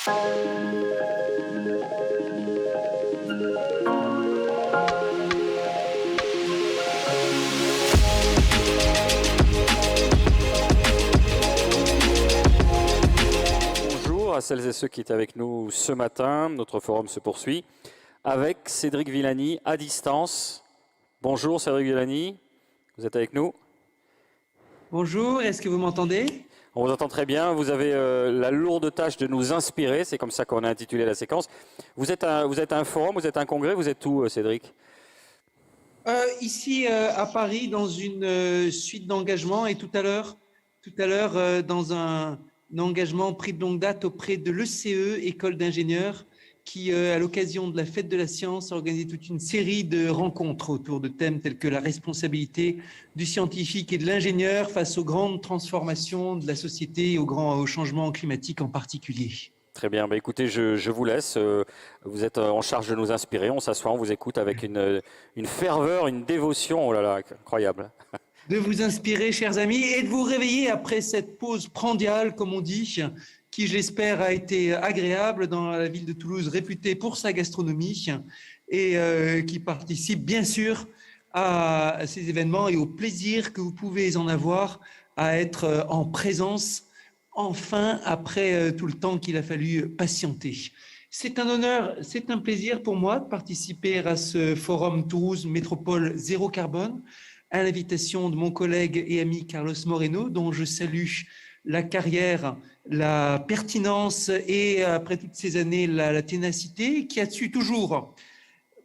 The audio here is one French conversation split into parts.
Bonjour à celles et ceux qui étaient avec nous ce matin. Notre forum se poursuit avec Cédric Villani à distance. Bonjour Cédric Villani, vous êtes avec nous? Bonjour, est-ce que vous m'entendez? On vous entend très bien. Vous avez la lourde tâche de nous inspirer. C'est comme ça qu'on a intitulé la séquence. Vous êtes un forum, vous êtes un congrès. Vous êtes où, Cédric? Ici à Paris, dans une suite d'engagements, et tout à l'heure, dans un engagement pris de longue date auprès de l'ECE, École d'ingénieurs, qui, à l'occasion de la fête de la science, a organisé toute une série de rencontres autour de thèmes tels que la responsabilité du scientifique et de l'ingénieur face aux grandes transformations de la société et au changement climatique en particulier. Très bien. Bah, écoutez, je vous laisse. Vous êtes en charge de nous inspirer. On s'assoit, on vous écoute avec une ferveur, une dévotion. Oh là là, incroyable. De vous inspirer, chers amis, et de vous réveiller après cette pause prandiale, comme on dit, qui, j'espère, a été agréable dans la ville de Toulouse, réputée pour sa gastronomie, et qui participe, bien sûr, à ces événements et au plaisir que vous pouvez en avoir à être en présence, enfin, après tout le temps qu'il a fallu patienter. C'est un honneur, c'est un plaisir pour moi de participer à ce forum Toulouse Métropole Zéro Carbone, à l'invitation de mon collègue et ami Carlos Moreno, dont je salue la carrière, la pertinence et, après toutes ces années, la ténacité, qui a su toujours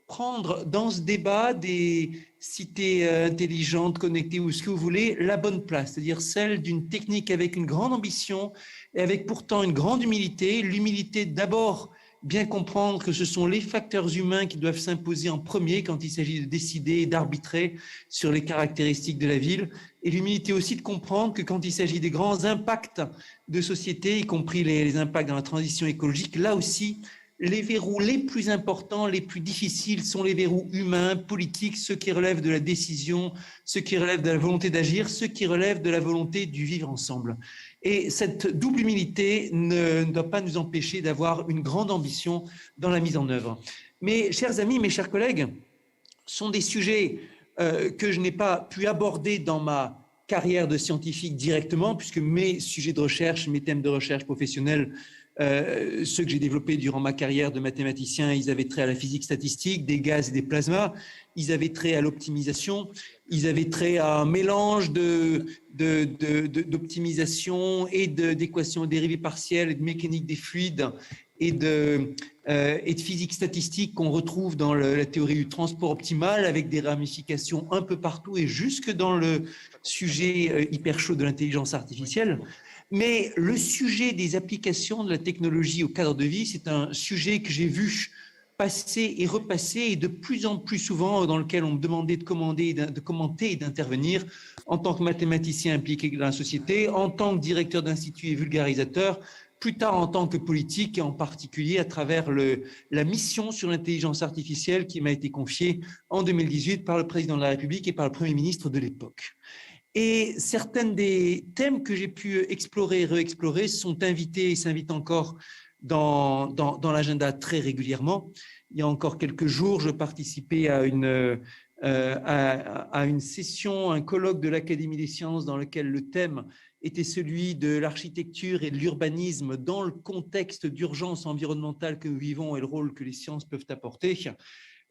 prendre dans ce débat des cités intelligentes, connectées ou ce que vous voulez, la bonne place, c'est-à-dire celle d'une technique avec une grande ambition et avec pourtant une grande humilité. L'humilité d'abord, bien comprendre que ce sont les facteurs humains qui doivent s'imposer en premier quand il s'agit de décider et d'arbitrer sur les caractéristiques de la ville. Et l'humilité aussi de comprendre que quand il s'agit des grands impacts de société, y compris les impacts dans la transition écologique, là aussi, les verrous les plus importants, les plus difficiles sont les verrous humains, politiques, ceux qui relèvent de la décision, ceux qui relèvent de la volonté d'agir, ceux qui relèvent de la volonté du vivre ensemble. Et cette double humilité ne doit pas nous empêcher d'avoir une grande ambition dans la mise en œuvre. Mes chers amis, mes chers collègues, sont des sujets que je n'ai pas pu aborder dans ma carrière de scientifique directement, puisque mes sujets de recherche, mes thèmes de recherche professionnels, ceux que j'ai développés durant ma carrière de mathématicien, ils avaient trait à la physique statistique, des gaz et des plasmas, ils avaient trait à l'optimisation, ils avaient trait à un mélange d'optimisation et d'équations dérivées partielles et de mécanique des fluides et de physique statistique qu'on retrouve dans la théorie du transport optimal, avec des ramifications un peu partout et jusque dans le sujet hyper chaud de l'intelligence artificielle. Mais le sujet des applications de la technologie au cadre de vie, c'est un sujet que j'ai vu passer et repasser, et de plus en plus souvent dans lequel on me demandait de commenter et d'intervenir en tant que mathématicien impliqué dans la société, en tant que directeur d'institut et vulgarisateur, plus tard en tant que politique, et en particulier à travers la mission sur l'intelligence artificielle qui m'a été confiée en 2018 par le président de la République et par le Premier ministre de l'époque. Et certains des thèmes que j'ai pu explorer et réexplorer sont invités et s'invitent encore dans l'agenda très régulièrement. Il y a encore quelques jours, je participais à une session, un colloque de l'Académie des sciences dans lequel le thème était celui de l'architecture et de l'urbanisme dans le contexte d'urgence environnementale que nous vivons et le rôle que les sciences peuvent apporter.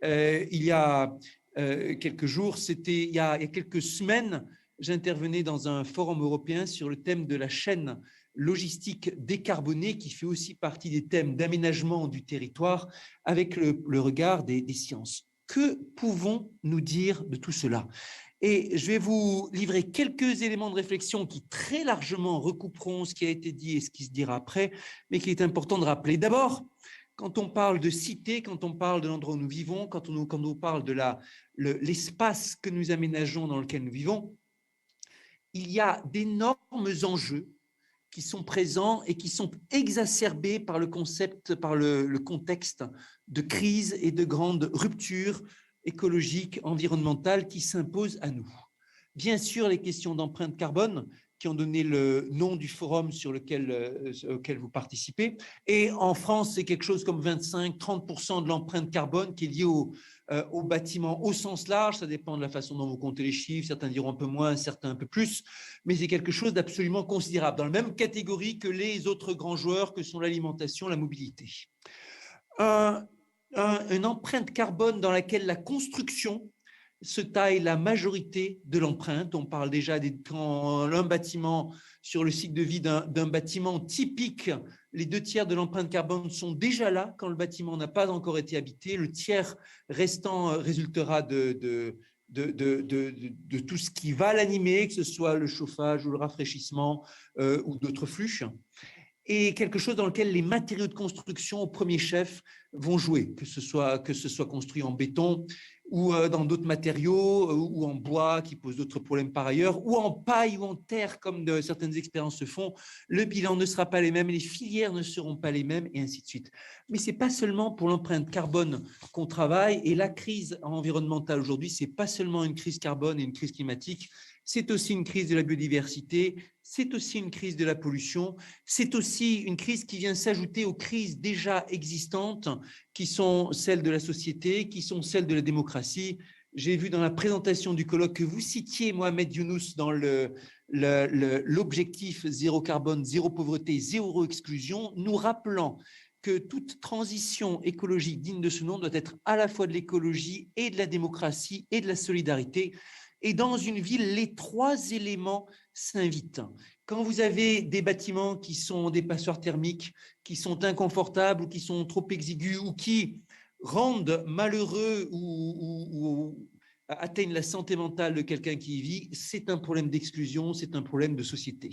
Il y a quelques jours, il y a quelques semaines, j'intervenais dans un forum européen sur le thème de la chaîne logistique décarbonée, qui fait aussi partie des thèmes d'aménagement du territoire, avec le regard des sciences. Que pouvons-nous dire de tout cela? Et je vais vous livrer quelques éléments de réflexion qui très largement recouperont ce qui a été dit et ce qui se dira après, mais qui est important de rappeler. D'abord, quand on parle de cité, quand on parle de l'endroit où nous vivons, quand on parle de l'espace que nous aménageons dans lequel nous vivons, il y a d'énormes enjeux qui sont présents et qui sont exacerbés par le contexte de crise et de grande rupture écologique, environnementale qui s'impose à nous. Bien sûr, les questions d'empreinte carbone qui ont donné le nom du forum auquel vous participez. Et en France, c'est quelque chose comme 25-30% de l'empreinte carbone qui est liée au bâtiment au sens large. Ça dépend de la façon dont vous comptez les chiffres. Certains diront un peu moins, certains un peu plus. Mais c'est quelque chose d'absolument considérable, dans la même catégorie que les autres grands joueurs que sont l'alimentation, la mobilité. Une empreinte carbone dans laquelle la construction se taille la majorité de l'empreinte. On parle déjà quand un bâtiment, sur le cycle de vie d'un bâtiment typique, les 2 tiers de l'empreinte carbone sont déjà là quand le bâtiment n'a pas encore été habité. Le tiers restant résultera de tout ce qui va l'animer, que ce soit le chauffage ou le rafraîchissement ou d'autres flux. Et quelque chose dans lequel les matériaux de construction au premier chef vont jouer, que ce soit construit en béton ou dans d'autres matériaux ou en bois qui posent d'autres problèmes par ailleurs, ou en paille ou en terre comme certaines expériences se font. Le bilan ne sera pas les mêmes, les filières ne seront pas les mêmes et ainsi de suite. Mais ce n'est pas seulement pour l'empreinte carbone qu'on travaille, et la crise environnementale aujourd'hui, ce n'est pas seulement une crise carbone et une crise climatique, c'est aussi une crise de la biodiversité, c'est aussi une crise de la pollution, c'est aussi une crise qui vient s'ajouter aux crises déjà existantes, qui sont celles de la société, qui sont celles de la démocratie. J'ai vu dans la présentation du colloque que vous citiez Mohamed Younous dans l'objectif zéro carbone, zéro pauvreté, zéro exclusion, nous rappelant que toute transition écologique digne de ce nom doit être à la fois de l'écologie et de la démocratie et de la solidarité. Et dans une ville, les 3 éléments s'invitent. Quand vous avez des bâtiments qui sont des passoires thermiques, qui sont inconfortables ou qui sont trop exigus ou qui rendent malheureux ou atteignent la santé mentale de quelqu'un qui y vit, c'est un problème d'exclusion, c'est un problème de société.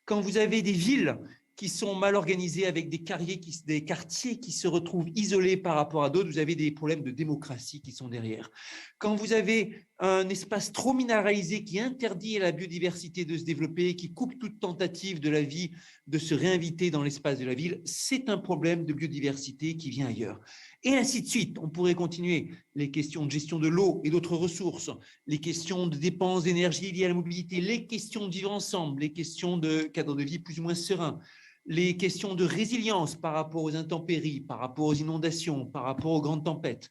Quand vous avez des villes qui sont mal organisées avec des quartiers qui se retrouvent isolés par rapport à d'autres, vous avez des problèmes de démocratie qui sont derrière. Quand vous avez un espace trop minéralisé qui interdit à la biodiversité de se développer, qui coupe toute tentative de la vie de se réinviter dans l'espace de la ville, c'est un problème de biodiversité qui vient ailleurs. Et ainsi de suite, on pourrait continuer les questions de gestion de l'eau et d'autres ressources, les questions de dépenses d'énergie liées à la mobilité, les questions de vivre ensemble, les questions de cadre de vie plus ou moins serein, les questions de résilience par rapport aux intempéries, par rapport aux inondations, par rapport aux grandes tempêtes.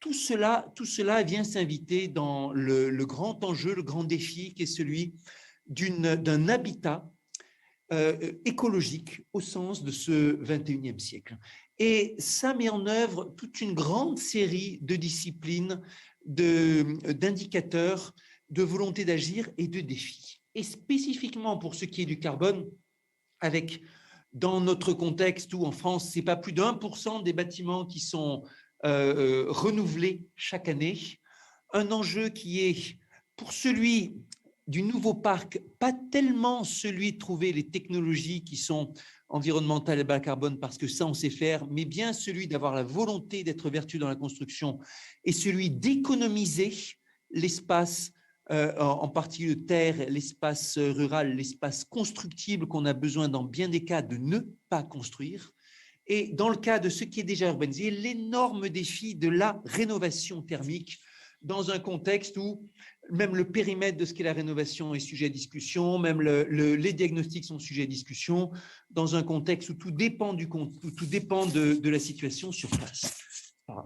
Tout cela vient s'inviter dans le grand enjeu, le grand défi qui est celui d'un habitat écologique au sens de ce 21e siècle. Et ça met en œuvre toute une grande série de disciplines, d'indicateurs, de volonté d'agir et de défis. Et spécifiquement pour ce qui est du carbone, dans notre contexte où en France, ce n'est pas plus de 1% des bâtiments qui sont renouvelés chaque année, un enjeu qui est pour celui du nouveau parc, pas tellement celui de trouver les technologies qui sont environnementales et bas carbone, parce que ça, on sait faire, mais bien celui d'avoir la volonté d'être vertueux dans la construction et celui d'économiser l'espace, en particulier de terre, l'espace rural, l'espace constructible qu'on a besoin dans bien des cas de ne pas construire. Et dans le cas de ce qui est déjà urbanisé, l'énorme défi de la rénovation thermique dans un contexte où même le périmètre de ce qu'est la rénovation est sujet à discussion, même les diagnostics sont sujets à discussion, dans un contexte où tout dépend de la situation sur place.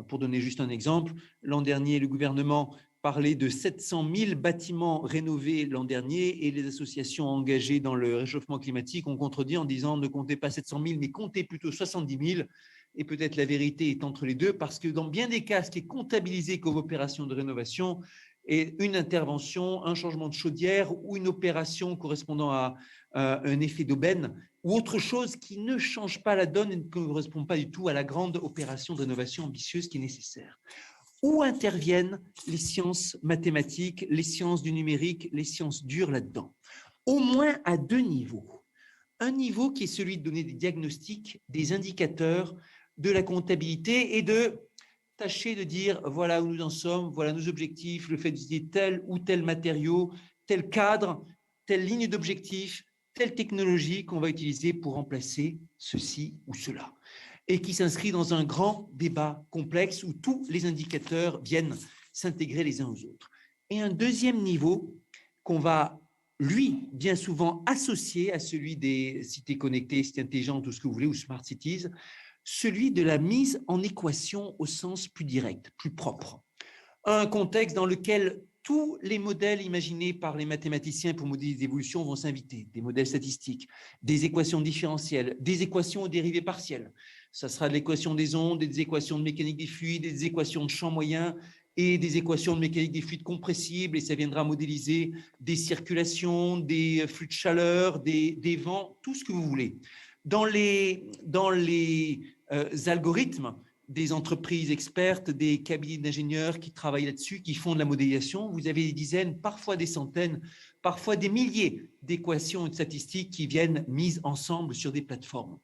Pour donner juste un exemple, l'an dernier, le gouvernement parlait de 700 000 bâtiments rénovés l'an dernier et les associations engagées dans le réchauffement climatique ont contredit en disant ne comptez pas 700 000, mais comptez plutôt 70 000. Et peut-être la vérité est entre les deux, parce que dans bien des cas, ce qui est comptabilisé comme opération de rénovation est une intervention, un changement de chaudière ou une opération correspondant à un effet d'aubaine ou autre chose qui ne change pas la donne et ne correspond pas du tout à la grande opération de rénovation ambitieuse qui est nécessaire. Où interviennent les sciences mathématiques, les sciences du numérique, les sciences dures là-dedans? Au moins à 2 niveaux. Un niveau qui est celui de donner des diagnostics, des indicateurs, de la comptabilité et de tâcher de dire voilà où nous en sommes, voilà nos objectifs, le fait d'utiliser tel ou tel matériau, tel cadre, telle ligne d'objectif, telle technologie qu'on va utiliser pour remplacer ceci ou cela. Et qui s'inscrit dans un grand débat complexe où tous les indicateurs viennent s'intégrer les uns aux autres. Et un deuxième niveau qu'on va lui, bien souvent associé à celui des cités connectées, cités intelligentes, tout ce que vous voulez, ou smart cities, celui de la mise en équation au sens plus direct, plus propre. Un contexte dans lequel tous les modèles imaginés par les mathématiciens pour modéliser l'évolution vont s'inviter, des modèles statistiques, des équations différentielles, des équations aux dérivées partielles. Ça sera de l'équation des ondes, des équations de mécanique des fluides, des équations de champ moyen et des équations de mécanique des fluides compressibles, et ça viendra modéliser des circulations, des flux de chaleur, des vents, tout ce que vous voulez. Dans les algorithmes, des entreprises expertes, des cabinets d'ingénieurs qui travaillent là-dessus, qui font de la modélisation. Vous avez des dizaines, parfois des centaines, parfois des milliers d'équations et de statistiques qui viennent mises ensemble sur des plateformes.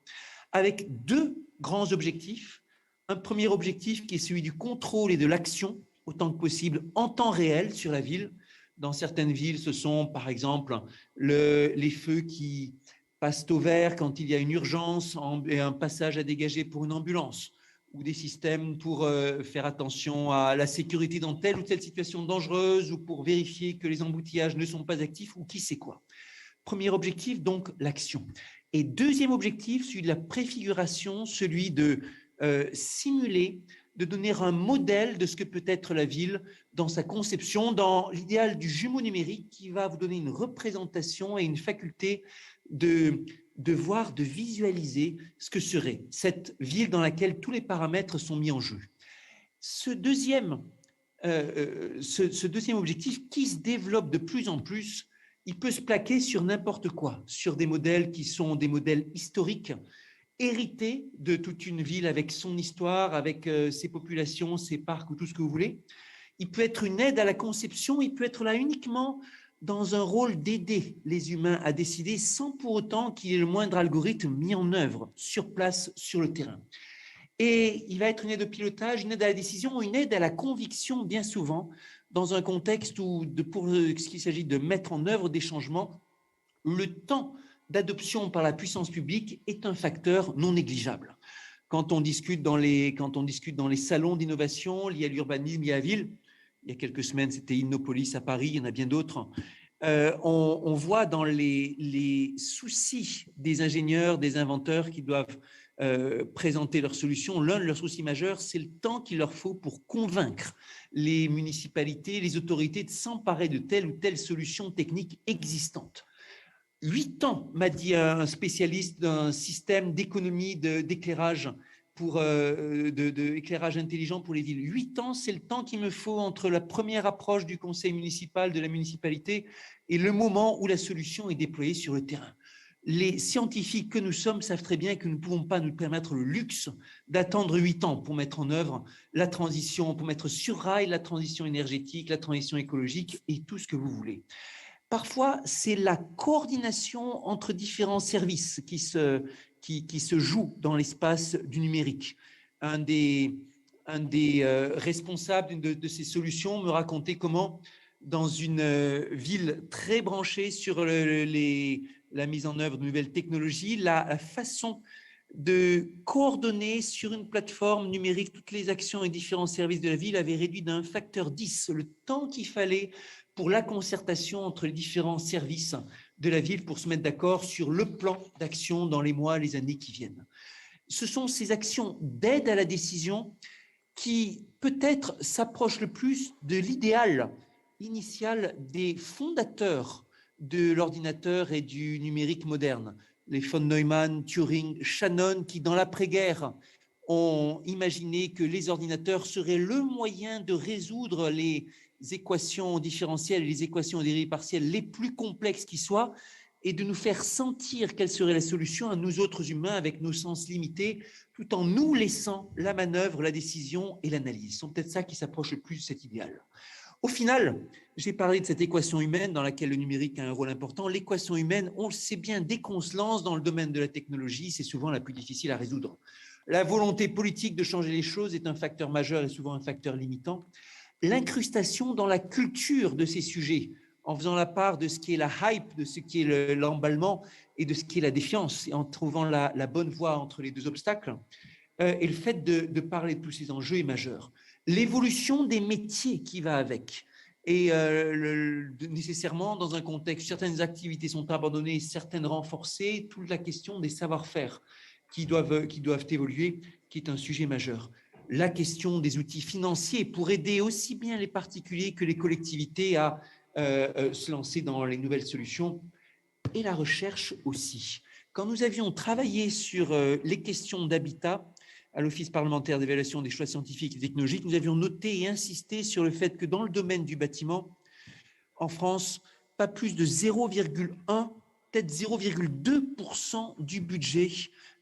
Avec deux grands objectifs. Un premier objectif qui est celui du contrôle et de l'action, autant que possible, en temps réel sur la ville. Dans certaines villes, ce sont par exemple les feux qui passent au vert quand il y a une urgence et un passage à dégager pour une ambulance, ou des systèmes pour faire attention à la sécurité dans telle ou telle situation dangereuse, ou pour vérifier que les embouteillages ne sont pas actifs, ou qui sait quoi. Premier objectif, donc l'action. Et deuxième objectif, celui de la préfiguration, celui de simuler, de donner un modèle de ce que peut être la ville dans sa conception, dans l'idéal du jumeau numérique qui va vous donner une représentation et une faculté de voir, de visualiser ce que serait cette ville dans laquelle tous les paramètres sont mis en jeu. Ce deuxième objectif qui se développe de plus en plus, il peut se plaquer sur n'importe quoi, sur des modèles qui sont des modèles historiques, hérités de toute une ville avec son histoire, avec ses populations, ses parcs ou tout ce que vous voulez. Il peut être une aide à la conception, il peut être là uniquement dans un rôle d'aider les humains à décider sans pour autant qu'il y ait le moindre algorithme mis en œuvre sur place, sur le terrain. Et il va être une aide au pilotage, une aide à la décision, une aide à la conviction bien souvent dans un contexte où, pour ce qu'il s'agit de mettre en œuvre des changements, le temps d'adoption par la puissance publique est un facteur non négligeable. Quand on discute dans les salons d'innovation liés à l'urbanisme, liés à la ville, il y a quelques semaines, c'était Innopolis à Paris, il y en a bien d'autres, on voit dans les soucis des ingénieurs, des inventeurs qui doivent présenter leurs solutions, l'un de leurs soucis majeurs, c'est le temps qu'il leur faut pour convaincre les municipalités, les autorités de s'emparer de telle ou telle solution technique existante. 8 ans, m'a dit un spécialiste d'un système d'économie d'éclairage éclairage intelligent pour les villes. 8 ans, c'est le temps qu'il me faut entre la première approche du conseil municipal, de la municipalité, et le moment où la solution est déployée sur le terrain. Les scientifiques que nous sommes savent très bien que nous ne pouvons pas nous permettre le luxe d'attendre 8 ans pour mettre en œuvre la transition, pour mettre sur rail la transition énergétique, la transition écologique et tout ce que vous voulez. Parfois, c'est la coordination entre différents services qui se joue dans l'espace du numérique. Un des responsables de ces solutions me racontait comment, dans une ville très branchée sur la mise en œuvre de nouvelles technologies, la façon de coordonner sur une plateforme numérique toutes les actions et différents services de la ville avait réduit d'un facteur 10 le temps qu'il fallait pour la concertation entre les différents services de la ville pour se mettre d'accord sur le plan d'action dans les mois, les années qui viennent. Ce sont ces actions d'aide à la décision qui peut-être s'approchent le plus de l'idéal initial des fondateurs de l'ordinateur et du numérique moderne. Les von Neumann, Turing, Shannon, qui dans l'après-guerre ont imaginé que les ordinateurs seraient le moyen de résoudre les équations différentielles et les équations dérivées partielles les plus complexes qui soient, et de nous faire sentir quelle serait la solution à nous autres humains avec nos sens limités, tout en nous laissant la manœuvre, la décision et l'analyse. C'est peut-être ça qui s'approche le plus de cet idéal. Au final, j'ai parlé de cette équation humaine dans laquelle le numérique a un rôle important. L'équation humaine, on le sait bien, dès qu'on se lance dans le domaine de la technologie, c'est souvent la plus difficile à résoudre. La volonté politique de changer les choses est un facteur majeur et souvent un facteur limitant. L'incrustation dans la culture de ces sujets, en faisant la part de ce qui est la hype, de ce qui est l'emballement et de ce qui est la défiance, et en trouvant la bonne voie entre les deux obstacles, et le fait de parler de tous ces enjeux est majeur. L'évolution des métiers qui va avec, Et nécessairement, dans un contexte, certaines activités sont abandonnées, certaines renforcées, toute la question des savoir-faire qui doivent évoluer, qui est un sujet majeur. La question des outils financiers pour aider aussi bien les particuliers que les collectivités à se lancer dans les nouvelles solutions, et la recherche aussi. Quand nous avions travaillé sur les questions d'habitat à l'Office parlementaire d'évaluation des choix scientifiques et technologiques, nous avions noté et insisté sur le fait que dans le domaine du bâtiment, en France, pas plus de 0,1, peut-être 0,2% du budget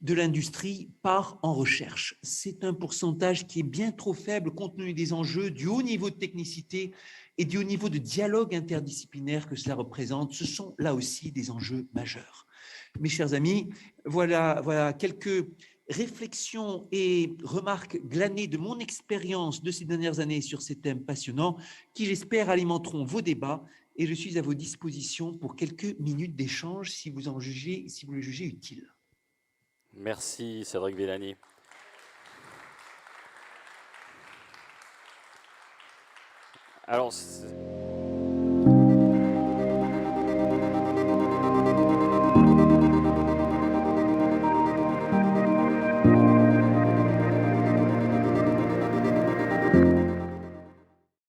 de l'industrie part en recherche. C'est un pourcentage qui est bien trop faible compte tenu des enjeux, du haut niveau de technicité et du haut niveau de dialogue interdisciplinaire que cela représente. Ce sont là aussi des enjeux majeurs. Mes chers amis, voilà quelques réflexions et remarques glanées de mon expérience de ces dernières années sur ces thèmes passionnants qui, j'espère, alimenteront vos débats, et je suis à vos dispositions pour quelques minutes d'échange si vous le jugez utile. Merci Cédric Villani. Alors,